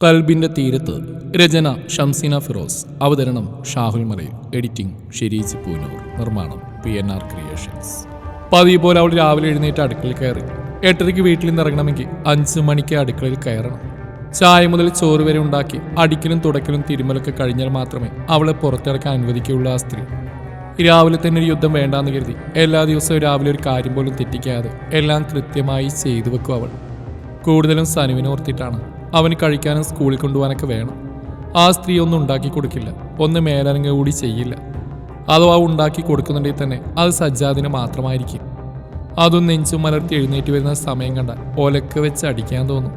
കൽബിന്റെ തീരത്ത്. രചന ഷംസീന ഫിറോസ്. അവതരണം ഷാഹുൽ മലയിൽ. എഡിറ്റിംഗ് ഷിരീജ് പൂനൂർ. നിർമ്മാണം PNR ക്രിയേഷൻസ്. പതിവ് പോലെ അവൾ രാവിലെ എഴുന്നേറ്റ് അടുക്കളയിൽ കയറി. 8:30 വീട്ടിൽ നിന്ന് ഇറങ്ങണമെങ്കിൽ 5 മണിക്ക് അടുക്കളയിൽ കയറണം. ചായ മുതൽ ചോറ് വരെ ഉണ്ടാക്കി അടിക്കലും തുടക്കലും തിരുമലൊക്കെ കഴിഞ്ഞാൽ മാത്രമേ അവളെ പുറത്തിറക്കാൻ അനുവദിക്കുകയുള്ളൂ ആ സ്ത്രീ. രാവിലെ തന്നെ ഒരു യുദ്ധം വേണ്ടാന്ന് കരുതി എല്ലാ ദിവസവും രാവിലെ ഒരു കാര്യം പോലും തെറ്റിക്കാതെ എല്ലാം കൃത്യമായി ചെയ്തു വെക്കും അവൾ. കൂടുതലും സനുവിനെ ഓർത്തിട്ടാണ്. അവന് കഴിക്കാനും സ്കൂളിൽ കൊണ്ടുപോകാനൊക്കെ വേണം. ആ സ്ത്രീ ഒന്നും ഉണ്ടാക്കി കൊടുക്കില്ല, ഒന്ന് മേലനങ്ങ കൂടി ചെയ്യില്ല. അഥവാ ഉണ്ടാക്കി കൊടുക്കുന്നുണ്ടെങ്കിൽ തന്നെ അത് സജ്ജാദിന് മാത്രമായിരിക്കും. അതും നെഞ്ചും മലർത്തി എഴുന്നേറ്റ് വരുന്ന സമയം കണ്ടാൽ ഒലക്ക് വെച്ച് അടിക്കാൻ തോന്നും.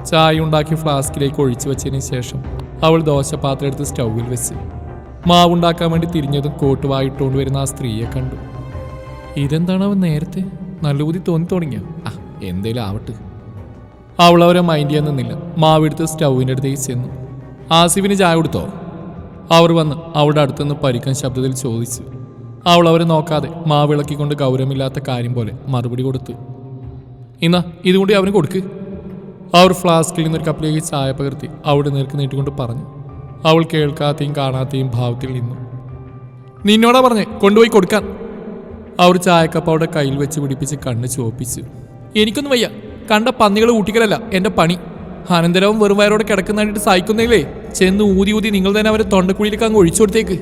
ചായ ഉണ്ടാക്കി ഫ്ലാസ്കിലേക്ക് ഒഴിച്ചു വെച്ചതിന് ശേഷം അവൾ ദോശപാത്രം എടുത്ത് സ്റ്റൗവിൽ വെച്ച് മാവുണ്ടാക്കാൻ വേണ്ടി തിരിഞ്ഞതും കോട്ടുവായിട്ടുകൊണ്ട് വരുന്ന ആ സ്ത്രീയെ കണ്ടു. ഇതെന്താണ് അവൻ നേരത്തെ നല്ല ബുദ്ധി തോന്നി തുടങ്ങിയ? എന്തേലും ആവട്ടെ. അവൾ അവരെ മൈൻഡ് ചെയ്യാൻ നിന്നില്ല. മാവെടുത്ത് സ്റ്റൗവിൻ്റെ അടുത്തേക്ക് ചെന്നു. ആസിഫിന് ചായ കൊടുത്തോ? അവർ വന്ന് അവളുടെ അടുത്തുനിന്ന് പരിക്കൻ ശബ്ദത്തിൽ ചോദിച്ചു. അവൾ അവരെ നോക്കാതെ മാവിളക്കിക്കൊണ്ട് ഗൗരവമില്ലാത്ത കാര്യം പോലെ മറുപടി കൊടുത്തു. ഇന്നാ ഇതുകൊണ്ട് അവന് കൊടുക്ക്. അവർ ഫ്ലാസ്കിൽ നിന്നൊരു കപ്പിലേക്ക് ചായ പകർത്തി അവിടെ നേർക്ക് നീട്ടിക്കൊണ്ട് പറഞ്ഞു. അവൾ കേൾക്കാതെയും കാണാതെയും ഭാവത്തിൽ നിന്നു. നിന്നോടാ പറഞ്ഞേ കൊണ്ടുപോയി കൊടുക്കാൻ. അവർ ചായക്കപ്പ് അവിടെ കയ്യിൽ വെച്ച് പിടിപ്പിച്ച് കണ്ണ് ചുവപ്പിച്ചു. എനിക്കൊന്നും വയ്യ, കണ്ട പന്നികൾ ഊട്ടിക്കലല്ല എൻ്റെ പണി. അനന്തരവും വെറും വയറോടെ കിടക്കുന്നതായിട്ട് സഹിക്കുന്നില്ലേ? ചെന്ന് ഊതി ഊതി നിങ്ങൾ തന്നെ അവരെ തൊണ്ടക്കുഴിയിലേക്ക് അങ്ങ് ഒഴിച്ചു കൊടുത്തേക്ക്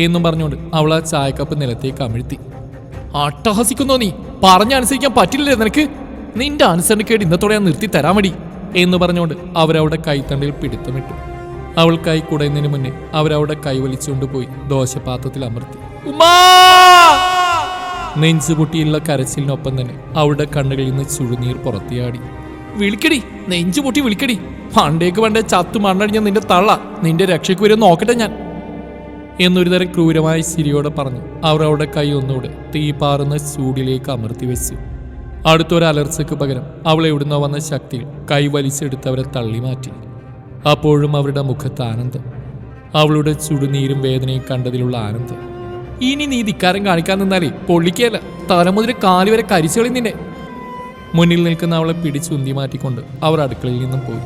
എന്നും പറഞ്ഞുകൊണ്ട് അവൾ ആ ചായക്കപ്പ് നിലത്തേക്ക് അമിഴ്ത്തി. അട്ടഹസിക്കുന്നോ നീ? പറഞ്ഞനുസരിക്കാൻ പറ്റില്ലല്ലേ നിനക്ക്? നിന്റെ അനുസരണക്കേട് ഇന്നത്തോടെ ഞാൻ നിർത്തി തരാൻ മതി എന്ന് പറഞ്ഞുകൊണ്ട് അവരവിടെ കൈത്തണ്ടിൽ പിടുത്തമിട്ടു. അവൾ കൈ കുടയുന്നതിന് മുന്നേ അവരവിടെ കൈ വലിച്ചുകൊണ്ട് പോയി ദോശപാത്രത്തിൽ അമർത്തി. നെഞ്ചുപൊട്ടിയുള്ള കരച്ചിലിനൊപ്പം തന്നെ അവളുടെ കണ്ണുകളിൽ നിന്ന് ചുഴുനീർ പുറത്തിയാടി. വിളിക്കടി, നെഞ്ചുപൊട്ടി വിളിക്കടി. പണ്ടേ ചത്തു മണ്ണടിഞ്ഞ നിന്റെ തള്ള നിന്റെ രക്ഷയ്ക്ക് വരെ നോക്കട്ടെ ഞാൻ എന്നൊരു തരം ക്രൂരമായ ചിരിയോടെ പറഞ്ഞു. അവർ അവളുടെ കൈ ഒന്നുകൂടെ തീപാറുന്ന ചൂടിലേക്ക് അമർത്തി വെച്ചു. അടുത്തൊരു അലർച്ചയ്ക്ക് പകരം അവൾ എവിടുന്നോ വന്ന ശക്തിയിൽ കൈ വലിച്ചെടുത്ത് അവരെ തള്ളി മാറ്റി. അപ്പോഴും അവരുടെ മുഖത്ത് ആനന്ദം, അവളുടെ ചുടുനീരും വേദനയും കണ്ടതിലുള്ള ആനന്ദം. ഇനി നീ ധിക്കാരം കാണിക്കാൻ നിന്നാലേ പൊള്ളിക്കല്ല, തലമുതൽ കാല് വരെ കരിച്ചുകളി നിന്നെ. മുന്നിൽ നിൽക്കുന്ന അവളെ പിടിച്ചുന്തി മാറ്റിക്കൊണ്ട് അവർ അടുക്കളയിൽ നിന്നും പോയി.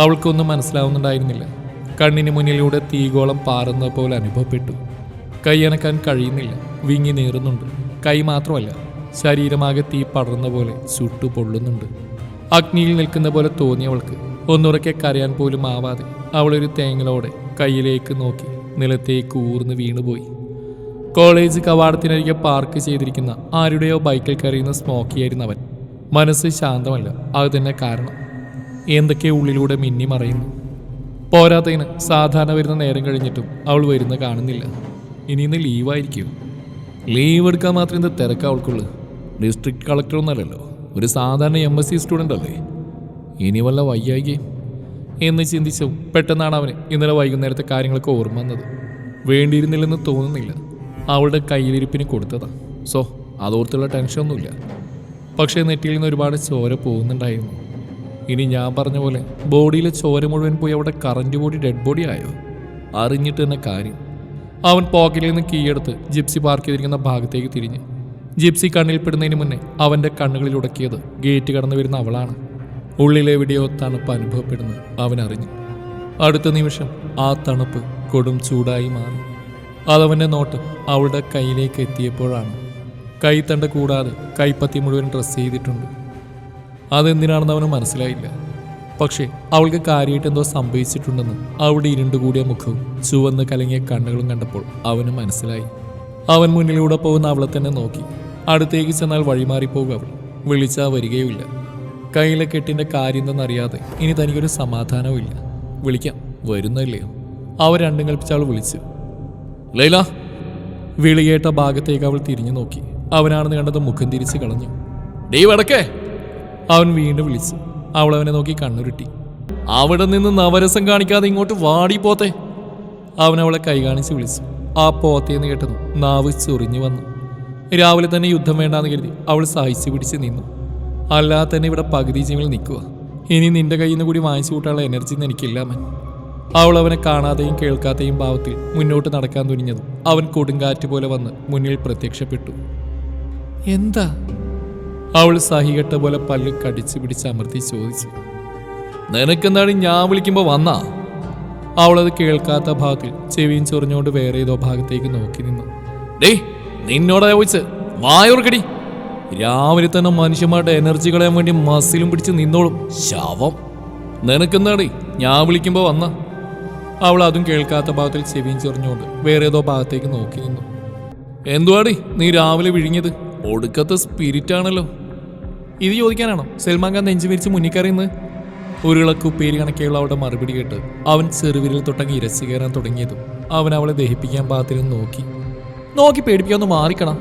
അവൾക്കൊന്നും മനസ്സിലാവുന്നുണ്ടായിരുന്നില്ല. കണ്ണിന് മുന്നിലൂടെ തീഗോളം പാറുന്ന പോലെ അനുഭവപ്പെട്ടു. കൈയനക്കാൻ കഴിയുന്നില്ല, വിങ്ങി നീറുന്നുണ്ട്. കൈ മാത്രമല്ല, ശരീരമാകെ തീ പടർന്ന പോലെ ചുട്ടു പൊള്ളുന്നുണ്ട്. അഗ്നിയിൽ നിൽക്കുന്ന പോലെ തോന്നിയവൾക്ക് ഒന്നുറക്കെ കരയാൻ പോലും ആവാതെ അവളൊരു തേങ്ങലോടെ കയ്യിലേക്ക് നോക്കി നിലത്തേക്ക് ഊർന്ന് വീണുപോയി. കോളേജ് കവാടത്തിനരികെ പാർക്ക് ചെയ്തിരിക്കുന്ന ആരുടെയോ ബൈക്കിൽ കയറിയുന്ന സ്മോക്കിയായിരുന്നു അവൻ. മനസ്സ് ശാന്തമല്ല, അത് തന്നെ കാരണം. എന്തൊക്കെ ഉള്ളിലൂടെ മിന്നി മറയുന്നു. പോരാത്തതിന് സാധാരണ വരുന്ന നേരം കഴിഞ്ഞിട്ടും അവൾ വരുന്ന കാണുന്നില്ല. ഇനി ഇന്ന് ലീവായിരിക്കും. ലീവ് എടുക്കാൻ മാത്രം എന്ത് തിരക്ക് അവൾക്കുള്ളു. ഡിസ്ട്രിക്ട് കളക്ടറൊന്നല്ലല്ലോ, ഒരു സാധാരണ MSc സ്റ്റുഡൻ്റ് അല്ലേ. ഇനി വല്ല വയ്യായികയും എന്ന് ചിന്തിച്ചു പെട്ടെന്നാണ് അവന് ഇന്നലെ വൈകുന്നേരത്തെ കാര്യങ്ങളൊക്കെ ഓർമ്മ വന്നത്. വേണ്ടിയിരുന്നില്ലെന്ന് തോന്നുന്നില്ല. അവളുടെ കയ്യിലിരിപ്പിന് കൊടുത്തതാ. സോ അതോർത്തുള്ള ടെൻഷനൊന്നുമില്ല. പക്ഷേ നെറ്റിയിൽ നിന്ന് ഒരുപാട് ചോര പോകുന്നുണ്ടായിരുന്നു. ഇനി ഞാൻ പറഞ്ഞ പോലെ ബോഡിയിലെ ചോര മുഴുവൻ പോയി അവിടെ കറന്റ് ബോഡി ഡെഡ് ബോഡി ആയോ? അറിഞ്ഞിട്ട് തന്നെ കാര്യം. അവൻ പോക്കറ്റിൽ നിന്ന് കീയെടുത്ത് ജിപ്സി പാർക്ക് ചെയ്തിരിക്കുന്ന ഭാഗത്തേക്ക് തിരിഞ്ഞ്. ജിപ്സി കണ്ണിൽപ്പെടുന്നതിന് മുന്നേ അവൻ്റെ കണ്ണുകളിൽ ഉടക്കിയത് ഗേറ്റ് കടന്നു വരുന്ന അവളാണ്. ഉള്ളിലെവിടെയോ തണുപ്പ് അനുഭവപ്പെടുന്നു അവനറിഞ്ഞു. അടുത്ത നിമിഷം ആ തണുപ്പ് കൊടും ചൂടായി മാറി. അതവൻ്റെ നോട്ടം അവളുടെ കയ്യിലേക്ക് എത്തിയപ്പോഴാണ്. കൈത്തണ്ട കൂടാതെ കൈപ്പത്തി മുഴുവൻ ഡ്രസ്സ് ചെയ്തിട്ടുണ്ട്. അതെന്തിനാണെന്ന് അവന് മനസ്സിലായില്ല. പക്ഷേ അവൾക്ക് കാര്യമായിട്ട് എന്തോ സംഭവിച്ചിട്ടുണ്ടെന്ന് അവളുടെ ഇരുണ്ടുകൂടിയ മുഖവും ചുവന്ന് കലങ്ങിയ കണ്ണുകളും കണ്ടപ്പോൾ അവന് മനസ്സിലായി. അവൻ മുന്നിലൂടെ പോകുന്ന അവളെ തന്നെ നോക്കി. അടുത്തേക്ക് ചെന്നാൽ വഴിമാറിപ്പോകുക അവൾ. വിളിച്ചാൽ വരികയുമില്ല. കയ്യിലെ കെട്ടിൻ്റെ കാര്യം എന്തെന്നറിയാതെ ഇനി തനിക്കൊരു സമാധാനവും ഇല്ല. വിളിക്കാം, വരുന്നല്ലയോ? അവർ രണ്ടും കൽപ്പിച്ച് അവൾ വിളിച്ചു. ലൈല. വിളിയേട്ട ഭാഗത്തേക്ക് അവൾ തിരിഞ്ഞു നോക്കി. അവനാണെന്ന് കണ്ടത് മുഖം തിരിച്ച് കളഞ്ഞു. ഡേ വടക്കേ. അവൻ വീണ്ടും വിളിച്ചു. അവൾ അവനെ നോക്കി കണ്ണുരുട്ടി. അവിടെ നിന്ന് നവരസം കാണിക്കാതെ ഇങ്ങോട്ട് വാടി പോത്തെ. അവൻ അവളെ കൈ കാണിച്ച് വിളിച്ചു. ആ പോത്തേന്ന് കേട്ടതും നാവ് ചൊറിഞ്ഞു വന്നു. രാവിലെ തന്നെ യുദ്ധം വേണ്ടാന്ന് കരുതി അവൾ സഹിച്ചു പിടിച്ച് നിന്നു. അല്ലാതെ തന്നെ ഇവിടെ പകുതി ജീവനിൽ നിൽക്കുക. ഇനി നിന്റെ കയ്യിൽ നിന്ന് കൂടി വാങ്ങിച്ചു കൂട്ടാനുള്ള എനർജി എനിക്കില്ലാമൻ. അവൾ അവനെ കാണാതെയും കേൾക്കാതെയും ഭാവത്തിൽ മുന്നോട്ട് നടക്കാൻ തുനിഞ്ഞതും അവൻ കൊടുങ്കാറ്റ് പോലെ വന്ന് മുന്നിൽ പ്രത്യക്ഷപ്പെട്ടു. എന്താ? അവൾ സഹികെട്ട പോലെ പല്ല് കടിച്ചു പിടിച്ച് അമർത്തി ചോദിച്ചു. നിനക്കെന്താണ് ഞാൻ വിളിക്കുമ്പോ വന്നാ? അവളത് കേൾക്കാത്ത ഭാഗത്തിൽ ചെവിയും ചൊറിഞ്ഞുകൊണ്ട് വേറെ ഏതോ ഭാഗത്തേക്ക് നോക്കി നിന്നു. ഡേ, നിന്നോടാ ചോദിച്ച് വായോർക്കടി. രാവിലെ തന്നെ മനുഷ്യന്മാരുടെ എനർജി കളയാൻ വേണ്ടി മസിലും പിടിച്ച് നിന്നോളും ശവം. നിനക്കെന്താടി ഞാൻ വിളിക്കുമ്പോ വന്ന? അവൾ അതും കേൾക്കാത്ത ഭാഗത്തിൽ ചെവിയും ചൊറിഞ്ഞുകൊണ്ട് വേറെ ഏതോ ഭാഗത്തേക്ക് നോക്കി നിന്നു. എന്തുവാടി നീ രാവിലെ വിഴിഞ്ഞത്? ഒടുക്കത്തെ സ്പിരിറ്റ് ആണല്ലോ. ഇത് ചോദിക്കാനാണോ സൽമാൻ ഖാൻ നെഞ്ചു വിരിച്ച് മുന്നിക്കറിയുന്നത്? ഉരുളക്കുപ്പേരി കണക്കെയുള്ള അവളുടെ മറുപടി കേട്ട് അവൻ ചെറുവിരൽ തൊട്ടങ്ങി ഇരച്ചു കയറാൻ തുടങ്ങിയതും അവൻ അവളെ ദഹിപ്പിക്കാൻ പാകത്തിലും നോക്കി പേടിപ്പിക്കാന്ന് മാറിക്കണം.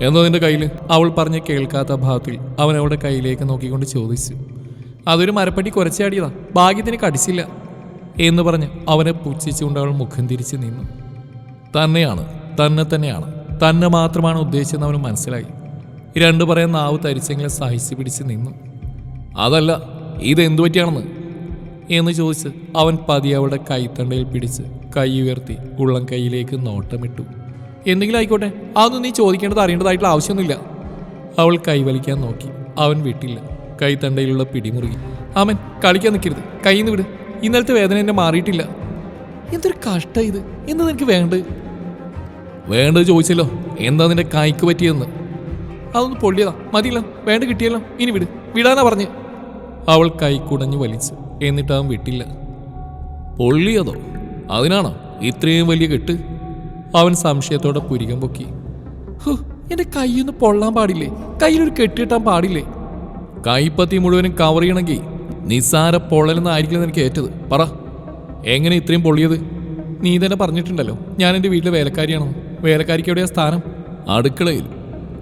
എന്നോ നിന്റെ കയ്യില്? അവൾ പറഞ്ഞ് കേൾക്കാത്ത ഭാഗത്തിൽ അവൻ അവളുടെ കയ്യിലേക്ക് നോക്കിക്കൊണ്ട് ചോദിച്ചു. അതൊരു മരപ്പട്ടി കുറച്ചാടിയതാ, ഭാഗ്യത്തിന് കടിച്ചില്ല എന്ന് പറഞ്ഞ് അവനെ പുച്ഛിച്ചുകൊണ്ട് അവൾ മുഖം തിരിച്ച് നിന്നു. തന്നെയാണ് തന്നെ മാത്രമാണ് ഉദ്ദേശിച്ചെന്ന് അവന് മനസ്സിലായി. രണ്ടു പറയാൻ നാവ് തരിച്ചെങ്കിലും സഹിച്ചു പിടിച്ച് നിന്നു. അതല്ല, ഇതെന്തു പറ്റിയാണെന്ന് എന്ന് ചോദിച്ച് അവൻ പതിയെ അവളുടെ കൈത്തണ്ടയിൽ പിടിച്ച് കൈ ഉയർത്തി ഉള്ളം കൈയിലേക്ക് നോട്ടമിട്ടു. എന്തെങ്കിലും ആയിക്കോട്ടെ, അതൊന്നും നീ ചോദിക്കേണ്ടത് അറിയേണ്ടതായിട്ടുള്ള ആവശ്യമൊന്നുമില്ല. അവൾ കൈവലിക്കാൻ നോക്കി. അവൻ വിട്ടില്ല. കൈത്തണ്ടയിലുള്ള പിടിമുറുകി. അവൻ കളിക്കാൻ നിൽക്കരുത്, കയ്യിൽ നിന്ന് വിട്. ഇന്നലത്തെ വേദന എന്നെ മാറിയിട്ടില്ല. എന്തൊരു കഷ്ടം ഇത്. എന്താ നിനക്ക് വേണ്ടത് ചോദിച്ചല്ലോ. എന്താ നിന്റെ കൈക്ക് പറ്റിയെന്ന്? അതൊന്ന് പൊള്ളിയതാ, മതിയല്ലോ, വേണ്ട കിട്ടിയല്ലോ, ഇനി വിടാനാ പറഞ്ഞ്. അവൾ കൈ കുടഞ്ഞു വലിച്ചു. എന്നിട്ട് അവൻ വിട്ടില്ല. പൊള്ളിയതോ? അതിനാണോ ഇത്രയും വലിയ കെട്ട്? അവൻ സംശയത്തോടെ പുരികം പൊക്കി. എന്റെ കൈയൊന്ന് പൊള്ളാൻ പാടില്ലേ? കയ്യിലൊരു കെട്ടിട്ടാൻ പാടില്ലേ? കൈപ്പത്തി മുഴുവനും കവർ ചെയ്യണമെങ്കിൽ നിസ്സാര പൊള്ളലെന്നായിരിക്കില്ല എനിക്ക് ഏറ്റത്. പറ, എങ്ങനെ ഇത്രയും പൊള്ളിയത്? നീ തന്നെ പറഞ്ഞിട്ടുണ്ടല്ലോ ഞാൻ എൻ്റെ വീട്ടിലെ വേലക്കാരിയാണോ. വേലക്കാരിക്ക് എവിടെയാ സ്ഥാനം? അടുക്കളയിൽ.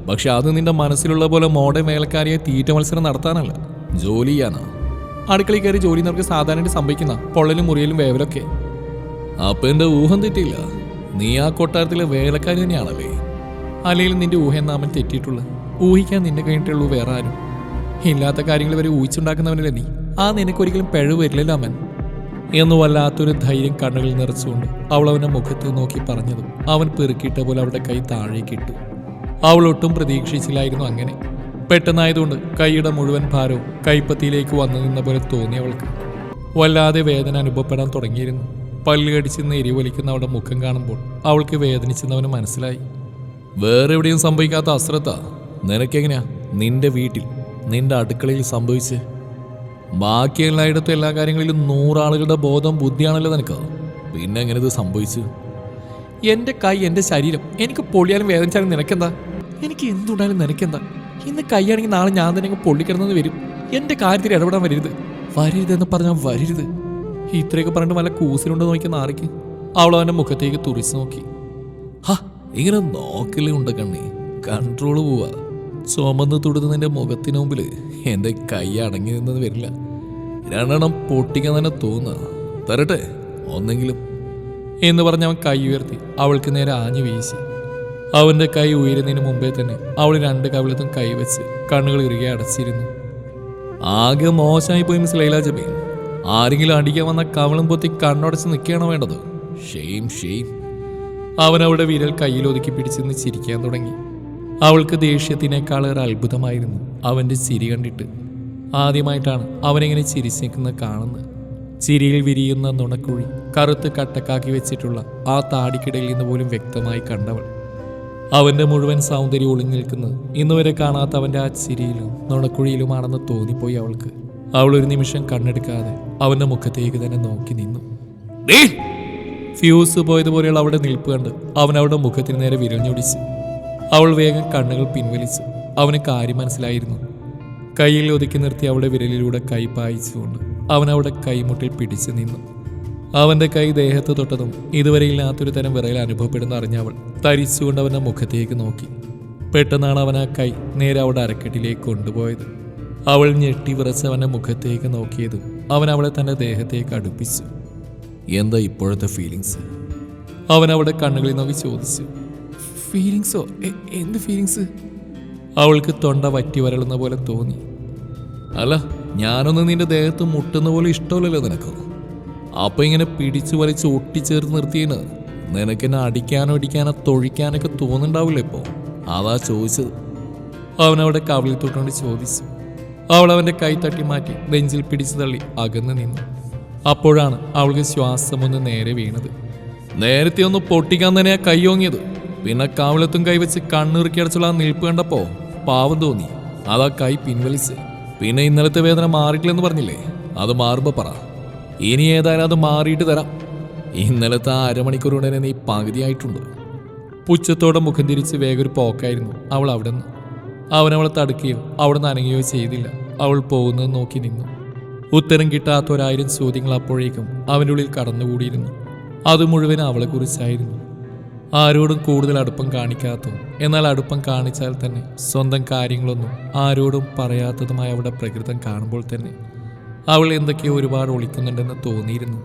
പക്ഷെ അത് നിന്റെ മനസ്സിലുള്ള പോലെ മോഡേൺ വേലക്കാരിയെ തീറ്റ മത്സരം നടത്താനല്ല, ജോലി ചെയ്യാനാ. അടുക്കളയിൽ കയറി ജോലി എന്നവർക്ക് സാധാരണ സംഭവിക്കുന്ന പൊള്ളലും മുറിയലും വേവലൊക്കെ. അപ്പൊ എന്റെ ഊഹം തെറ്റില്ല, നീ ആ കൊട്ടാരത്തിലെ വേലക്കാരി തന്നെയാണല്ലേ? അല്ലെങ്കിൽ നിന്റെ ഊഹം എന്നാമൻ തെറ്റിയിട്ടുള്ളത്. ഊഹിക്കാൻ നിന്നെ കഴിഞ്ഞിട്ടുള്ളൂ വേറെ ആരും. ഇല്ലാത്ത കാര്യങ്ങൾ വരെ ഊഹിച്ചുണ്ടാക്കുന്നവനല്ലേ നീ. ആ നിനക്കൊരിക്കലും പിഴവ് വരില്ലല്ലോ അമ്മൻ എന്ന് വല്ലാത്തൊരു ധൈര്യം കണ്ണുകളിൽ നിറച്ചുകൊണ്ട് അവൾ അവൻ്റെ മുഖത്ത് നോക്കി പറഞ്ഞതും അവൻ പെറുക്കിയിട്ട പോലെ അവളുടെ കൈ താഴേക്കിട്ടു. അവൾ ഒട്ടും പ്രതീക്ഷിച്ചില്ലായിരുന്നു അങ്ങനെ. പെട്ടെന്നായതുകൊണ്ട് കൈയുടെ മുഴുവൻ ഭാരവും കൈപ്പത്തിയിലേക്ക് വന്നു നിന്ന പോലെ തോന്നി അവൾക്ക്. വല്ലാതെ വേദന അനുഭവപ്പെടാൻ തുടങ്ങിയിരുന്നു. പല്ല് കടിച്ചെന്ന് എരിവലിക്കുന്ന അവളുടെ മുഖം കാണുമ്പോൾ അവൾക്ക് വേദനിച്ചെന്നവന് മനസ്സിലായി. വേറെ എവിടെയും സംഭവിക്കാത്ത അശ്രദ്ധ നിനക്കെങ്ങനെയാ നിന്റെ വീട്ടിൽ നിന്റെ അടുക്കളയിൽ സംഭവിച്ച്? ബാക്കി എല്ലായിടത്തും എല്ലാ കാര്യങ്ങളിലും 100 ആളുകളുടെ ബോധം ബുദ്ധിയാണല്ലോ നിനക്ക്. പിന്നെ എങ്ങനെ ഇത് സംഭവിച്ചു? എൻ്റെ കൈ, എൻ്റെ ശരീരം, എനിക്ക് പൊള്ളിയാലും വേദനിച്ചാലും നിനക്കെന്താ? എനിക്ക് എന്തുണ്ടായാലും നിനക്കെന്താ? ഇന്ന് കൈയാണെങ്കിൽ നാളെ ഞാൻ തന്നെ പൊള്ളിക്കിടന്നെന്ന് വരും. എൻ്റെ കാര്യത്തിൽ ഇടപെടാൻ വരരുതെന്ന് പറഞ്ഞാൽ വരരുത്. ഇത്രയൊക്കെ പറഞ്ഞിട്ട് വല്ല കൂസിലുണ്ടോ നോക്കിയെന്ന് ആറിക്ക്. അവൾ അവൻ്റെ മുഖത്തേക്ക് തുറിച്ച് നോക്കി. ഇങ്ങനെ നോക്കലേ ഉണ്ട് കണ്ണി, കൺട്രോള് പോവാ. ചുമന്ന് തുടുന്നതിൻ്റെ മുഖത്തിന് മുമ്പിൽ എൻ്റെ കൈ അടങ്ങി നിന്നത് വരില്ല. 2 എണ്ണം പൊട്ടിക്കാൻ തന്നെ തോന്നുക. തരട്ടെ ഒന്നെങ്കിലും എന്ന് പറഞ്ഞ് അവൻ കൈ ഉയർത്തി അവൾക്ക് നേരെ ആഞ്ഞു വീശി. അവൻ്റെ കൈ ഉയരുന്നതിന് മുമ്പേ തന്നെ അവൾ 2 കവിളത്തും കൈവച്ച് കണ്ണുകൾ ഇറുകെ അടച്ചിരുന്നു. ആകെ മോശമായി പോയി മിസ് ലൈല ജബീൻ. ആരെങ്കിലും അടിക്കാൻ വന്ന കവളും പൊത്തി കണ്ണടച്ച് നിൽക്കുകയാണോ വേണ്ടത്? ഷെയിം. അവൻ അവളുടെ വിരൽ കയ്യിലൊതുക്കി പിടിച്ചെന്ന് ചിരിക്കാൻ തുടങ്ങി. അവൾക്ക് ദേഷ്യത്തിനേക്കാളേറെ അത്ഭുതമായിരുന്നു അവൻ്റെ ചിരി കണ്ടിട്ട്. ആദ്യമായിട്ടാണ് അവനെങ്ങനെ ചിരിച്ചിരിക്കുന്നത് കാണുന്നത്. ചിരിയിൽ വിരിയുന്ന നുണക്കുഴി കറുത്ത് കട്ടക്കാക്കി വെച്ചിട്ടുള്ള ആ താടിക്കിടയിൽ നിന്ന് പോലും വ്യക്തമായി കണ്ടവൾ. അവൻ്റെ മുഴുവൻ സൗന്ദര്യം ഒളിഞ്ഞു നിൽക്കുന്നത് ഇന്നുവരെ കാണാത്ത അവൻ്റെ ആ ചിരിയിലും നുണക്കുഴിയിലുമാണെന്ന് തോന്നിപ്പോയി അവൾക്ക്. അവൾ ഒരു നിമിഷം കണ്ണെടുക്കാതെ അവൻ്റെ മുഖത്തേക്ക് തന്നെ നോക്കി നിന്നു. ഫ്യൂസ് പോയതുപോലെയുള്ള അവളുടെ നിൽപ്പ് കണ്ട് അവൻ അവളുടെ മുഖത്തിന് നേരെ വിരഞ്ഞൊടിച്ചു. അവൾ വേഗം കണ്ണുകൾ പിൻവലിച്ചു. അവന് കാര്യം മനസ്സിലായിരുന്നു. കയ്യിൽ ഒതുക്കി നിർത്തി അവളുടെ വിരലിലൂടെ കൈ പായിച്ചുകൊണ്ട് അവൻ അവളുടെ കൈമുട്ടിൽ പിടിച്ചു നിന്നു. അവൻ്റെ കൈ ദേഹത്ത് തൊട്ടതും ഇതുവരെ ഇല്ലാത്തൊരു തരം വിറയൽ അനുഭവപ്പെടുന്ന അറിഞ്ഞ അവൾ തരിച്ചുകൊണ്ട് അവൻ്റെ മുഖത്തേക്ക് നോക്കി. പെട്ടെന്നാണ് അവൻ ആ കൈ നേരെ അവളുടെ അരക്കെട്ടിലേക്ക് കൊണ്ടുപോയത്. അവൾ ഞെട്ടി വിറച്ച് അവൻ്റെ മുഖത്തേക്ക് നോക്കിയതും അവൻ അവളെ തൻ്റെ ദേഹത്തേക്ക് അടുപ്പിച്ചു. എന്താ ഇപ്പോഴത്തെ ഫീലിങ്സ്? അവൻ അവളുടെ കണ്ണുകളിൽ നോക്കി ചോദിച്ചു. ഫീലിങ്സോ? എന്ത് ഫീലിങ്സ്? അവൾക്ക് തൊണ്ട വറ്റി വരളുന്ന പോലെ തോന്നി. അല്ല, ഞാനൊന്ന് നിന്റെ ദേഹത്ത് മുട്ടുന്ന പോലെ ഇഷ്ടമല്ലല്ലോ നിനക്ക്. അപ്പൊ ഇങ്ങനെ പിടിച്ചു വലിച്ച് ഒട്ടിച്ചേർത്ത് നിർത്തിയാണ് നിനക്കെന്നെ അടിക്കാനോ തൊഴിക്കാനൊക്കെ തോന്നുന്നുണ്ടാവില്ല ഇപ്പോ? അതാ ചോദിച്ചത്. അവനവിടെ കവിളിൽ തൊട്ടുകൊണ്ട് ചോദിച്ചു. അവൾ അവൻ്റെ കൈ തട്ടി മാറ്റി ബെഞ്ചിൽ പിടിച്ചു തള്ളി അകന്ന് നിന്നു. അപ്പോഴാണ് അവൾക്ക് ശ്വാസമൊന്ന് നേരെ വീണത്. നേരത്തെ ഒന്ന് പൊട്ടിക്കാൻ തന്നെയാ കൈയോങ്ങിയത്. പിന്നെ കാവലത്തും കൈവച്ച് കണ്ണിറുക്കി അടച്ചുള്ള ആ നിൽപ്പ് കണ്ടപ്പോ പാവം തോന്നി. അതാ കൈ പിൻവലിച്ച്. പിന്നെ ഇന്നലത്തെ വേദന മാറിയിട്ടില്ലെന്ന് പറഞ്ഞില്ലേ, അത് മാറുമ്പോ പറ. ഇനി ഏതായാലും അത് മാറിയിട്ട് തരാം. ഇന്നലത്തെ ആ അരമണിക്കൂർ കൊണ്ട് തന്നെ നീ പകുതിയായിട്ടുണ്ട്. പുച്ഛത്തോടെ മുഖം തിരിച്ച് വേഗൊരു പോക്കായിരുന്നു അവൾ അവിടെ നിന്ന്. അവനവളെ തടുക്കുകയോ അവിടെ നിന്ന് അനങ്ങുകയോ ചെയ്തില്ല. അവൾ പോകുന്നത് നോക്കി നിന്നു. ഉത്തരം കിട്ടാത്ത 1000 ചോദ്യങ്ങൾ അപ്പോഴേക്കും അവൻ്റെ ഉള്ളിൽ കടന്നുകൂടിയിരുന്നു. അത് മുഴുവൻ അവളെക്കുറിച്ചായിരുന്നു. ആരോടും കൂടുതൽ അടുപ്പം കാണിക്കാത്തതും എന്നാൽ അടുപ്പം കാണിച്ചാൽ തന്നെ സ്വന്തം കാര്യങ്ങളൊന്നും ആരോടും പറയാത്തതുമായ അവളുടെ പ്രകൃതം കാണുമ്പോൾ തന്നെ അവൾ എന്തൊക്കെയോ ഒരുപാട് ഒളിക്കുന്നുണ്ടെന്ന് തോന്നിയിരുന്നു.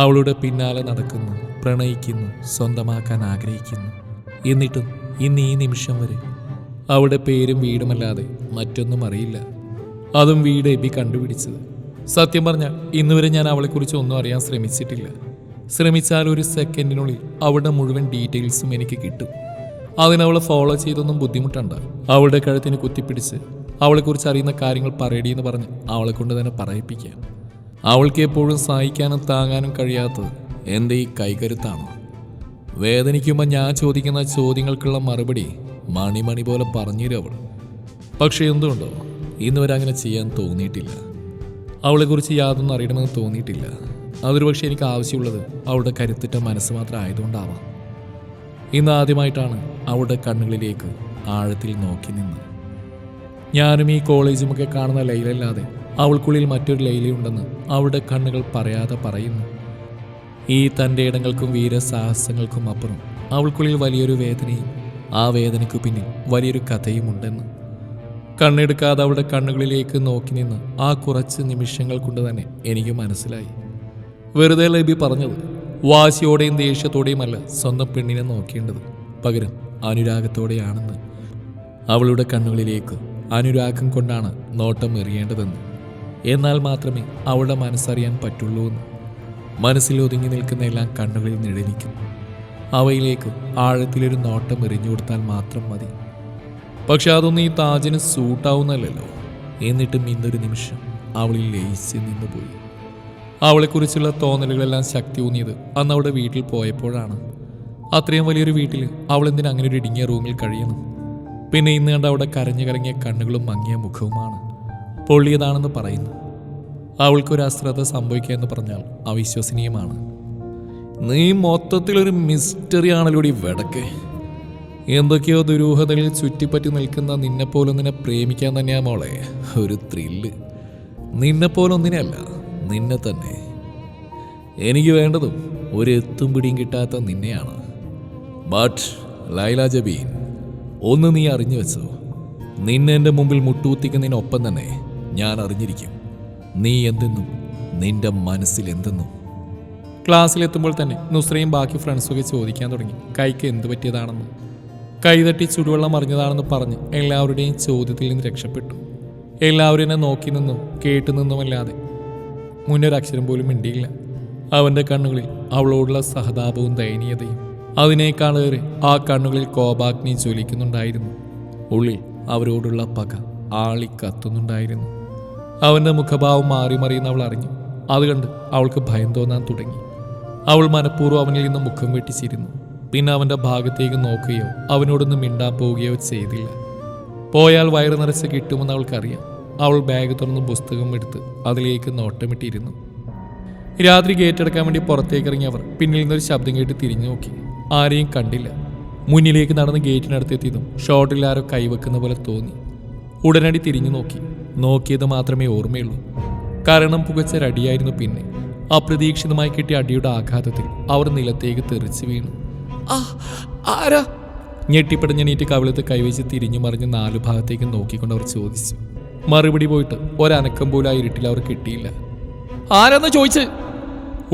അവളുടെ പിന്നാലെ നടക്കുന്നു, പ്രണയിക്കുന്നു, സ്വന്തമാക്കാൻ ആഗ്രഹിക്കുന്നു. എന്നിട്ടും ഇന്ന് ഈ നിമിഷം വരെ അവളുടെ പേരും വീടുമല്ലാതെ മറ്റൊന്നും അറിയില്ല. അതും വീട് എബി കണ്ടുപിടിച്ചത്. സത്യം പറഞ്ഞാൽ ഇന്നുവരെ ഞാൻ അവളെക്കുറിച്ച് ഒന്നും അറിയാൻ ശ്രമിച്ചിട്ടില്ല. ശ്രമിച്ചാൽ ഒരു സെക്കൻഡിനുള്ളിൽ അവളുടെ മുഴുവൻ ഡീറ്റെയിൽസും എനിക്ക് കിട്ടും. അതിനവളെ ഫോളോ ചെയ്തൊന്നും ബുദ്ധിമുട്ടണ്ട. അവളുടെ കഴുത്തിന് കുത്തിപ്പിടിച്ച് അവളെക്കുറിച്ച് അറിയുന്ന കാര്യങ്ങൾ പറയടിയെന്ന് പറഞ്ഞ് അവളെ കൊണ്ട് തന്നെ പറയിപ്പിക്കാം. അവൾക്ക് എപ്പോഴും സഹിക്കാനും താങ്ങാനും കഴിയാത്തത് എൻ്റെ ഈ കൈകരുത്താണ്. വേദനിക്കുമ്പോൾ ഞാൻ ചോദിക്കുന്ന ചോദ്യങ്ങൾക്കുള്ള മറുപടി മണി പോലെ പറഞ്ഞുതരും അവൾ. പക്ഷേ എന്തുകൊണ്ടോ ഇന്നുവരെ അങ്ങനെ ചെയ്യാൻ തോന്നിയിട്ടില്ല. അവളെക്കുറിച്ച് യാതൊന്നും അറിയണമെന്ന് തോന്നിയിട്ടില്ല. അതൊരു പക്ഷേ എനിക്ക് ആവശ്യമുള്ളത് അവളുടെ കരുത്തിട്ട മനസ്സ് മാത്രം ആയതുകൊണ്ടാവാം. ഇന്ന് ആദ്യമായിട്ടാണ് അവളുടെ കണ്ണുകളിലേക്ക് ആഴത്തിൽ നോക്കി നിന്ന്. ഞാനും ഈ കോളേജുമൊക്കെ കാണുന്ന ലൈലല്ലാതെ അവൾക്കുള്ളിൽ മറ്റൊരു ലൈലയുണ്ടെന്ന് അവളുടെ കണ്ണുകൾ പറയാതെ പറയുന്നു. ഈ തൻ്റെ ഇടങ്ങൾക്കും വീരസാഹസങ്ങൾക്കും അപ്പുറം അവൾക്കുള്ളിൽ വലിയൊരു വേദനയും ആ വേദനയ്ക്കു പിന്നിൽ വലിയൊരു കഥയുമുണ്ടെന്ന്. കണ്ണെടുക്കാതെ അവളുടെ കണ്ണുകളിലേക്ക് നോക്കി നിന്ന് ആ കുറച്ച് നിമിഷങ്ങൾ കൊണ്ട് തന്നെ എനിക്ക് മനസ്സിലായി. വെറുതെ ലബി പറഞ്ഞത് വാശിയോടെയും ദേഷ്യത്തോടെയുമല്ല സ്വന്തം പെണ്ണിനെ നോക്കേണ്ടത്, പകരം അനുരാഗത്തോടെയാണെന്ന്. അവളുടെ കണ്ണുകളിലേക്ക് അനുരാഗം കൊണ്ടാണ് നോട്ടം എറിയേണ്ടതെന്ന്. എന്നാൽ മാത്രമേ അവളുടെ മനസ്സറിയാൻ പറ്റുള്ളൂ എന്ന്. മനസ്സിൽ ഒതുങ്ങി നിൽക്കുന്ന എല്ലാം കണ്ണുകളിൽ നിഴലിക്കും. അവയിലേക്ക് ആഴത്തിലൊരു നോട്ടം എറിഞ്ഞു കൊടുത്താൽ മാത്രം മതി. പക്ഷെ അതൊന്നും ഈ താജിന് സൂട്ടാവുന്നല്ലോ. എന്നിട്ടും ഇന്നൊരു നിമിഷം അവളിൽ ലയിച്ച് നിന്നുപോയി. അവളെക്കുറിച്ചുള്ള തോന്നലുകളെല്ലാം ശക്തി ഊന്നിയത് അന്ന് അവളുടെ വീട്ടിൽ പോയപ്പോഴാണ്. അത്രയും വലിയൊരു വീട്ടിൽ അവൾ എന്തിന് അങ്ങനെ ഒരു ഇടുങ്ങിയ റൂമിൽ കഴിയണം? പിന്നെ ഇന്ന് കണ്ട അവിടെ കരഞ്ഞു കറങ്ങിയ കണ്ണുകളും മങ്ങിയ മുഖവുമാണ്. പൊള്ളിയതാണെന്ന് പറയുന്നു. അവൾക്കൊരു അശ്രദ്ധ സംഭവിക്കുക എന്ന് പറഞ്ഞാൽ അവിശ്വസനീയമാണ്. നീ മൊത്തത്തിലൊരു മിസ്റ്ററി ആണല്ലോടി വെടക്കെ. എന്തൊക്കെയോ ദുരൂഹതയിൽ ചുറ്റിപ്പറ്റി നിൽക്കുന്ന നിന്നെപ്പോലൊന്നിനെ പ്രേമിക്കാൻ തന്നെയാ മോളെ ഒരു ത്രില്ല്. നിന്നെപ്പോലൊന്നിനെയല്ല, നിന്നെ തന്നെ. എനിക്ക് വേണ്ടതും ഒരു എത്തും പിടിയും കിട്ടാത്ത നിന്നെയാണ്. ബട്ട് ലൈല ജബീൻ, ഒന്ന് നീ അറിഞ്ഞു വെച്ചോ, നിന്നെ എൻ്റെ മുമ്പിൽ മുട്ടുകുത്തിക്കുന്നതിനൊപ്പം തന്നെ ഞാൻ അറിഞ്ഞിരിക്കും നീ എന്തെന്നും നിന്റെ മനസ്സിൽ എന്തെന്നും. ക്ലാസ്സിലെത്തുമ്പോൾ തന്നെ നുസ്രയും ബാക്കി ഫ്രണ്ട്സൊക്കെ ചോദിക്കാൻ തുടങ്ങി കൈക്ക് എന്ത് പറ്റിയതാണെന്ന്. കൈതട്ടി ചുടുവെള്ളം അറിഞ്ഞതാണെന്ന് പറഞ്ഞ് എല്ലാവരുടെയും ചോദ്യത്തിൽ നിന്ന് രക്ഷപ്പെട്ടു. എല്ലാവരും എന്നെ നോക്കി നിന്നും കേട്ടു നിന്നുമല്ലാതെ മുന്നൊരക്ഷരം പോലും മിണ്ടിയില്ല. അവൻ്റെ കണ്ണുകളിൽ അവളോടുള്ള സഹതാപവും ദയനീയതയും അതിനേക്കാളേറെ ആ കണ്ണുകളിൽ കോപാഗ്നി ജ്വലിക്കുന്നുണ്ടായിരുന്നു. ഉള്ളിൽ അവരോടുള്ള പക ആളിക്കത്തുന്നുണ്ടായിരുന്നു. അവൻ്റെ മുഖഭാവം മാറി മറിയുന്ന അവൾ അറിഞ്ഞു. അത് കണ്ട് അവൾക്ക് ഭയം തോന്നാൻ തുടങ്ങി. അവൾ മനഃപൂർവ്വം അവനിൽ നിന്ന് മുഖം വെട്ടിച്ചിരുന്നു. പിന്നെ അവൻ്റെ ഭാഗത്തേക്ക് നോക്കുകയോ അവനോടൊന്നും മിണ്ടാൻ പോവുകയോ ചെയ്തില്ല. പോയാൽ വയറ് നിറച്ച് കിട്ടുമെന്ന് അവൾക്കറിയാം. അവൾ ബാഗ് തുറന്ന് പുസ്തകം എടുത്ത് അതിലേക്ക് നോട്ടമിട്ടിരുന്നു. രാത്രി ഗേറ്റടക്കാൻ വേണ്ടി പുറത്തേക്ക് ഇറങ്ങിയവർ പിന്നിൽ നിന്നൊരു ശബ്ദം കേട്ട് തിരിഞ്ഞു നോക്കി. ആരെയും കണ്ടില്ല. മുന്നിലേക്ക് നടന്ന് ഗേറ്റിനടുത്തെത്തിയതും ഷോട്ടിൽ ആരോ കൈവെക്കുന്ന പോലെ തോന്നി. ഉടനടി തിരിഞ്ഞു നോക്കി. നോക്കിയത് മാത്രമേ ഓർമ്മയുള്ളൂ. കാരണം പുകച്ചൊരടിയായിരുന്നു. പിന്നെ അപ്രതീക്ഷിതമായി കിട്ടിയ അടിയുടെ ആഘാതത്തിൽ അവർ നിലത്തേക്ക് തെറിച്ച് വീണു. ആരാ? ഞെട്ടിപ്പടഞ്ഞെണീറ്റ് കവിളത്ത് കൈവച്ച് തിരിഞ്ഞു മറിഞ്ഞ് 4 ഭാഗത്തേക്ക് നോക്കിക്കൊണ്ട് അവർ ചോദിച്ചു. മറുപടി പോയിട്ട് ഒരനക്കം പോലും ആ ഇരുട്ടിൽ അവർ കിട്ടിയില്ല. ആരാന്ന് ചോദിച്ച്?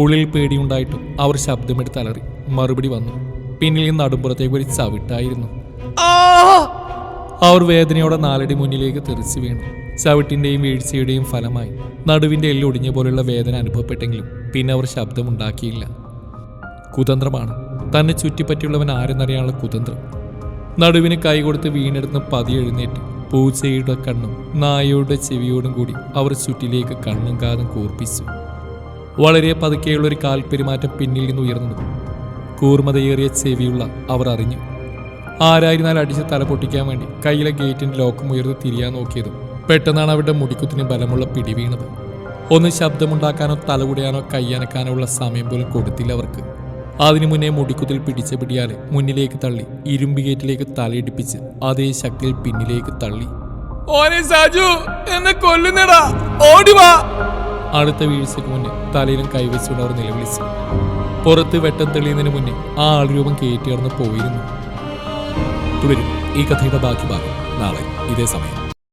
ഉള്ളിൽ പേടിയുണ്ടായിട്ടും അവർ ശബ്ദമെടുത്ത് അലറി. മറുപടി വന്നു. പിന്നിൽ നിന്ന് നടുമ്പുറത്തേക്ക് ഒരു ചവിട്ടായിരുന്നു. അവർ വേദനയോടെ 4 അടി മുന്നിലേക്ക് തെറിച്ച് വീണു. ചവിട്ടിൻ്റെയും വീഴ്ചയുടെയും ഫലമായി നടുവിൻ്റെ എല്ലൊടിഞ്ഞ പോലുള്ള വേദന അനുഭവപ്പെട്ടെങ്കിലും പിന്നെ അവർ ശബ്ദമുണ്ടാക്കിയില്ല. കുതന്ത്രമാണ്. തന്നെ ചുറ്റിപ്പറ്റിയുള്ളവൻ ആരെന്നറിയാനുള്ള കുതന്ത്രം. നടുവിന് കൈ കൊടുത്ത് വീണെടുത്ത് പതി എഴുന്നേറ്റ് പൂച്ചയുടെ കണ്ണും നായയുടെ ചെവിയോടും കൂടി അവർ ചുറ്റിലേക്ക് കണ്ണും കാതും കൂർപ്പിച്ചു. വളരെ പതുക്കെയുള്ളൊരു കാൽപ്പെരുമാറ്റം പിന്നിൽ നിന്ന് ഉയർന്നു. കൂർമ്മതയേറിയ ചെവിയുള്ള അവർ അറിഞ്ഞു. ആരായിരുന്നാലും അടിച്ച് തല പൊട്ടിക്കാൻ വേണ്ടി കയ്യിലെ ഗേറ്റിന്റെ ലോക്കും ഉയർന്ന് തിരിയാൻ നോക്കിയതും പെട്ടെന്നാണ് അവരുടെ മുടിക്കുത്തിന് ബലമുള്ള പിടി വീണത്. ഒന്ന് ശബ്ദമുണ്ടാക്കാനോ തലകുടയാനോ കയ്യനക്കാനോ ഉള്ള സമയം പോലും കൊടുത്തില്ല അവർക്ക്. അതിനു മുന്നേ മുടിക്കുത്തിൽ പിടിച്ച പിടിയാലെ മുന്നിലേക്ക് തള്ളി ഇരുമ്പ് ഗേറ്റിലേക്ക് തലയിടിപ്പിച്ച് അതേ ശക്തിയിൽ പിന്നിലേക്ക് തള്ളി. ഓനെ സാജു എന്നെ കൊല്ലുന്നടാ, ഓടിവാ! അടുത്ത വീഴ്ചയ്ക്ക് മുന്നേ തലയിലും കൈവച്ചുകൊണ്ട് അവർ നിലവിളിച്ചു. പുറത്ത് വെട്ടം തെളിയുന്നതിന് മുന്നേ ആ ആൾരൂപം കയറ്റിയടന്ന് പോയിരുന്നു. തുടരും ഈ കഥയുടെ ബാക്കി ഭാഗം നാളെ ഇതേ സമയം.